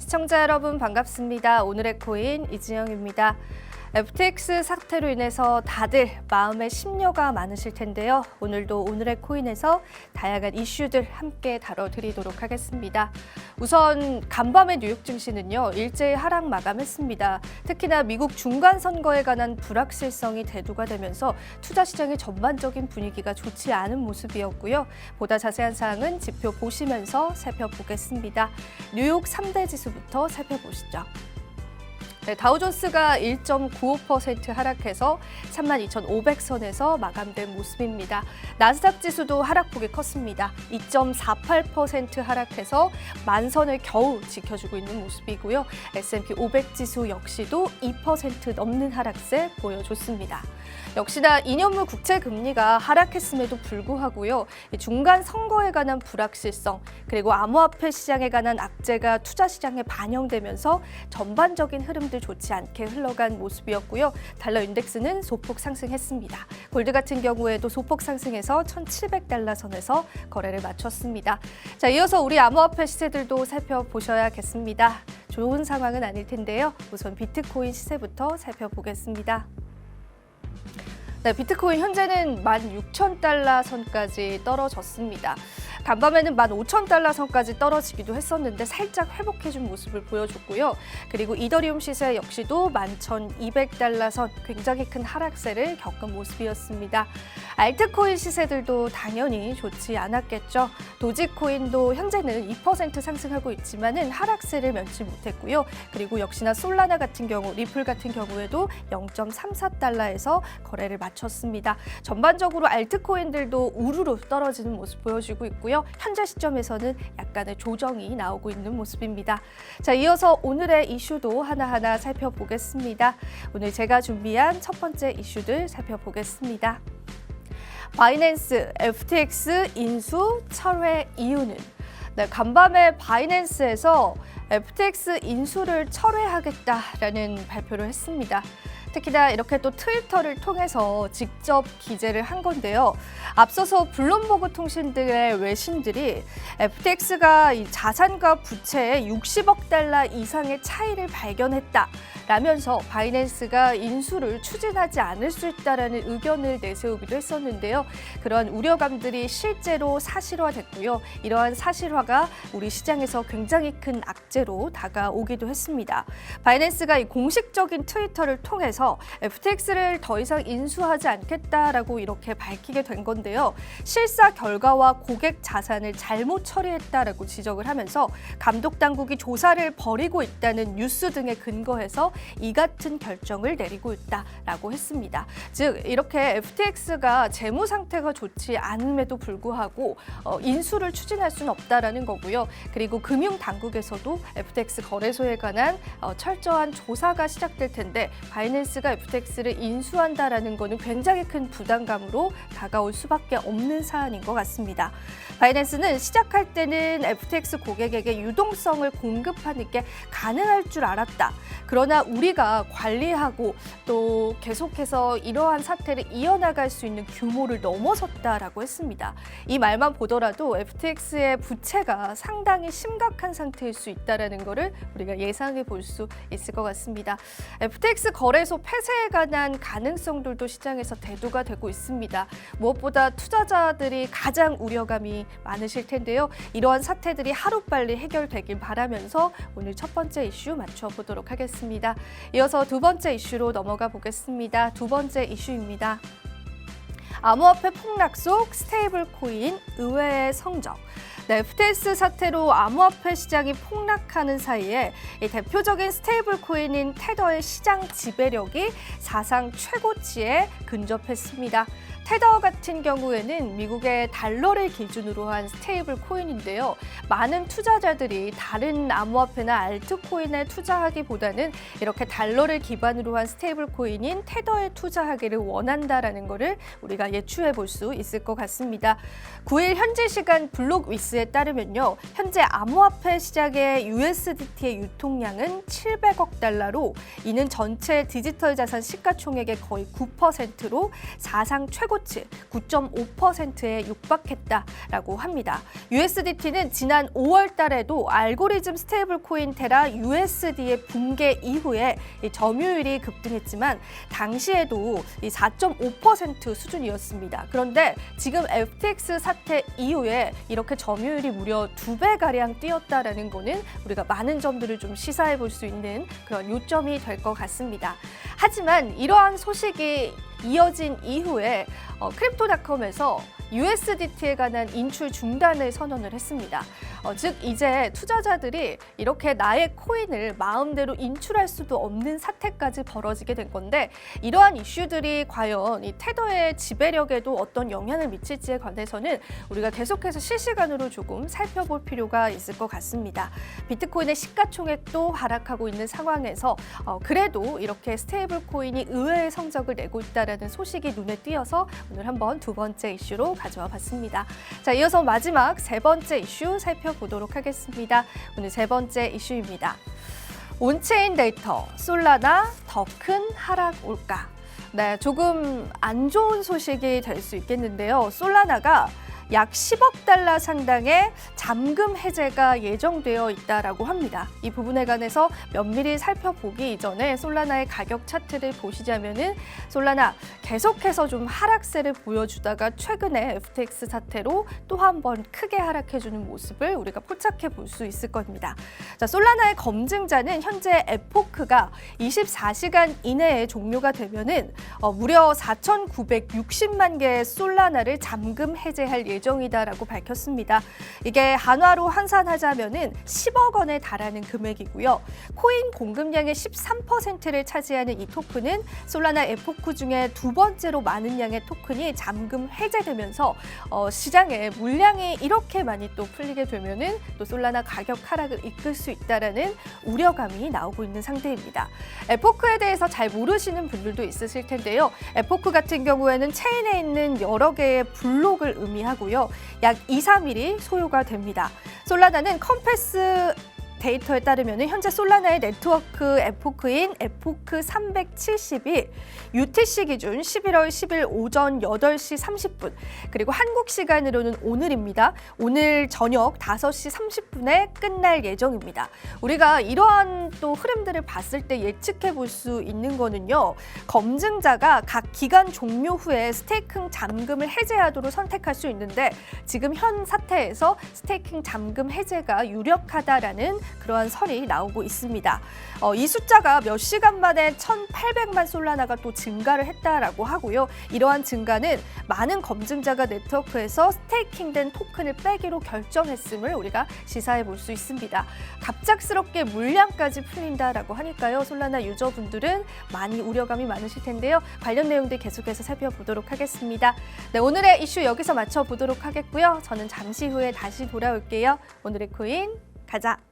시청자 여러분 반갑습니다. 오늘의 코인 이진영입니다. FTX 사태로 인해서 다들 마음에 심려가 많으실 텐데요. 오늘도 오늘의 코인에서 다양한 이슈들 함께 다뤄드리도록 하겠습니다. 우선 간밤의 뉴욕 증시는요, 일제히 하락 마감했습니다. 특히나 미국 중간 선거에 관한 불확실성이 대두가 되면서 투자 시장의 전반적인 분위기가 좋지 않은 모습이었고요. 보다 자세한 사항은 지표 보시면서 살펴보겠습니다. 뉴욕 3대 지수부터 살펴보시죠. 네, 다우존스가 1.95% 하락해서 32,500선에서 마감된 모습입니다. 나스닥 지수도 하락폭이 컸습니다. 2.48% 하락해서 10,000선을 겨우 지켜주고 있는 모습이고요. S&P 500 지수 역시도 2% 넘는 하락세 보여줬습니다. 역시나 2년물 국채 금리가 하락했음에도 불구하고요. 중간 선거에 관한 불확실성, 그리고 암호화폐 시장에 관한 악재가 투자 시장에 반영되면서 전반적인 흐름들 좋지 않게 흘러간 모습이었고요. 달러 인덱스는 소폭 상승했습니다. 골드 같은 경우에도 소폭 상승해서 1,700달러 선에서 거래를 마쳤습니다. 자, 이어서 우리 암호화폐 시세들도 살펴보셔야겠습니다. 좋은 상황은 아닐 텐데요. 우선 비트코인 시세부터 살펴보겠습니다. 네, 비트코인 현재는 16,000달러 선까지 떨어졌습니다. 간밤에는 15,000달러 선까지 떨어지기도 했었는데 살짝 회복해준 모습을 보여줬고요. 그리고 이더리움 시세 역시도 11,200달러 선 굉장히 큰 하락세를 겪은 모습이었습니다. 알트코인 시세들도 당연히 좋지 않았겠죠. 도지코인도 현재는 2% 상승하고 있지만은 하락세를 면치 못했고요. 그리고 역시나 솔라나 같은 경우, 리플 같은 경우에도 0.34달러에서 거래를 마쳤습니다. 전반적으로 알트코인들도 우르르 떨어지는 모습 보여주고 있고요. 현재 시점에서는 약간의 조정이 나오고 있는 모습입니다. 자, 이어서 오늘의 이슈도 하나하나 살펴보겠습니다. 오늘 제가 준비한 첫 번째 이슈들 살펴보겠습니다. 바이낸스, FTX 인수 철회 이유는? 네, 간밤에 바이낸스에서 FTX 인수를 철회하겠다라는 발표를 했습니다. 특히나 이렇게 또 트위터를 통해서 직접 기재를 한 건데요. 앞서서 블룸버그 통신 등의 외신들이 FTX가 이 자산과 부채에 60억 달러 이상의 차이를 발견했다. 라면서 바이낸스가 인수를 추진하지 않을 수 있다라는 의견을 내세우기도 했었는데요. 그러한 우려감들이 실제로 사실화됐고요. 이러한 사실화가 우리 시장에서 굉장히 큰 악재로 다가오기도 했습니다. 바이낸스가 이 공식적인 트위터를 통해서 FTX를 더 이상 인수하지 않겠다라고 이렇게 밝히게 된 건데요. 실사 결과와 고객 자산을 잘못 처리했다라고 지적을 하면서 감독 당국이 조사를 벌이고 있다는 뉴스 등에 근거해서 이 같은 결정을 내리고 있다라고 했습니다. 즉 이렇게 FTX가 재무 상태가 좋지 않음에도 불구하고 인수를 추진할 수는 없다라는 거고요. 그리고 금융 당국에서도 FTX 거래소에 관한 철저한 조사가 시작될 텐데 바이낸스가 FTX를 인수한다라는 거는 굉장히 큰 부담감으로 다가올 수밖에 없는 사안인 것 같습니다. 바이낸스는 시작할 때는 FTX 고객에게 유동성을 공급하는 게 가능할 줄 알았다. 그러나 우리가 관리하고 또 계속해서 이러한 사태를 이어나갈 수 있는 규모를 넘어섰다라고 했습니다. 이 말만 보더라도 FTX의 부채가 상당히 심각한 상태일 수 있다는 것을 우리가 예상해 볼 수 있을 것 같습니다. FTX 거래소 폐쇄에 관한 가능성들도 시장에서 대두가 되고 있습니다. 무엇보다 투자자들이 가장 우려감이 많으실 텐데요. 이러한 사태들이 하루빨리 해결되길 바라면서 오늘 첫 번째 이슈 맞춰보도록 하겠습니다. 이어서 두 번째 이슈로 넘어가 보겠습니다. 두 번째 이슈입니다. 암호화폐 폭락 속 스테이블 코인 의외의 성적. 네, FTX 사태로 암호화폐 시장이 폭락하는 사이에 이 대표적인 스테이블 코인인 테더의 시장 지배력이 사상 최고치에 근접했습니다. 테더 같은 경우에는 미국의 달러를 기준으로 한 스테이블 코인인데요. 많은 투자자들이 다른 암호화폐나 알트코인에 투자하기보다는 이렇게 달러를 기반으로 한 스테이블 코인인 테더에 투자하기를 원한다라는 것을 우리가 예추해 볼 수 있을 것 같습니다. 9일 현지 시간 블록위스에 따르면요. 현재 암호화폐 시장의 USDT의 유통량은 700억 달러로 이는 전체 디지털 자산 시가총액의 거의 9%로 사상 최고 최고치 9.5%에 육박했다라고 합니다. USDT는 지난 5월 달에도 알고리즘 스테이블 코인 테라 USD의 붕괴 이후에 이 점유율이 급등했지만 당시에도 이 4.5% 수준이었습니다. 그런데 지금 FTX 사태 이후에 이렇게 점유율이 무려 2배가량 뛰었다라는 거는 우리가 많은 점들을 좀 시사해 볼 수 있는 그런 요점이 될 것 같습니다. 하지만 이러한 소식이 이어진 이후에 크립토닷컴에서 USDT에 관한 인출 중단을 선언을 했습니다. 즉 이제 투자자들이 이렇게 나의 코인을 마음대로 인출할 수도 없는 사태까지 벌어지게 된 건데 이러한 이슈들이 과연 이 테더의 지배력에도 어떤 영향을 미칠지에 관해서는 우리가 계속해서 실시간으로 조금 살펴볼 필요가 있을 것 같습니다. 비트코인의 시가총액도 하락하고 있는 상황에서 그래도 이렇게 스테이블 코인이 의외의 성적을 내고 있다는 소식이 눈에 띄어서 오늘 한번 두 번째 이슈로 가져와 봤습니다. 자, 이어서 마지막 세 번째 이슈 살펴보도록 하겠습니다. 오늘 세 번째 이슈입니다. 온체인 데이터, 솔라나 더 큰 하락 올까? 네, 조금 안 좋은 소식이 될 수 있겠는데요. 솔라나가 약 10억 달러 상당의 잠금 해제가 예정되어 있다라고 합니다. 이 부분에 관해서 면밀히 살펴보기 이전에 솔라나의 가격 차트를 보시자면은 솔라나 계속해서 좀 하락세를 보여주다가 최근에 FTX 사태로 또 한 번 크게 하락해주는 모습을 우리가 포착해 볼 수 있을 겁니다. 자, 솔라나의 검증자는 현재 에포크가 24시간 이내에 종료가 되면은 무려 4,960만 개의 솔라나를 잠금 해제할 예정이다라고 밝혔습니다. 이게 한화로 환산하자면은 10억 원에 달하는 금액이고요. 코인 공급량의 13%를 차지하는 이 토큰은 솔라나 에포크 중에 두 번째로 많은 양의 토큰이 잠금 해제되면서 시장에 물량이 이렇게 많이 또 풀리게 되면은 또 솔라나 가격 하락을 이끌 수 있다라는 우려감이 나오고 있는 상태입니다. 에포크에 대해서 잘 모르시는 분들도 있으실 텐데요. 에포크 같은 경우에는 체인에 있는 여러 개의 블록을 의미하고요. 약 2, 3일이 소요가 됩니다. 솔라나는 컴패스 데이터에 따르면 현재 솔라나의 네트워크 에포크인 에포크 370이 UTC 기준 11월 10일 오전 8시 30분 그리고 한국 시간으로는 오늘입니다. 오늘 저녁 5시 30분에 끝날 예정입니다. 우리가 이러한 또 흐름들을 봤을 때 예측해 볼 수 있는 거는요. 검증자가 각 기간 종료 후에 스테이킹 잠금을 해제하도록 선택할 수 있는데 지금 현 사태에서 스테이킹 잠금 해제가 유력하다라는 그러한 설이 나오고 있습니다. 이 숫자가 몇 시간 만에 1,800만 솔라나가 또 증가를 했다라고 하고요. 이러한 증가는 많은 검증자가 네트워크에서 스테이킹된 토큰을 빼기로 결정했음을 우리가 시사해 볼 수 있습니다. 갑작스럽게 물량까지 풀린다라고 하니까요. 솔라나 유저분들은 많이 우려감이 많으실 텐데요. 관련 내용들 계속해서 살펴보도록 하겠습니다. 네, 오늘의 이슈 여기서 마쳐보도록 하겠고요. 저는 잠시 후에 다시 돌아올게요. 오늘의 코인 가자.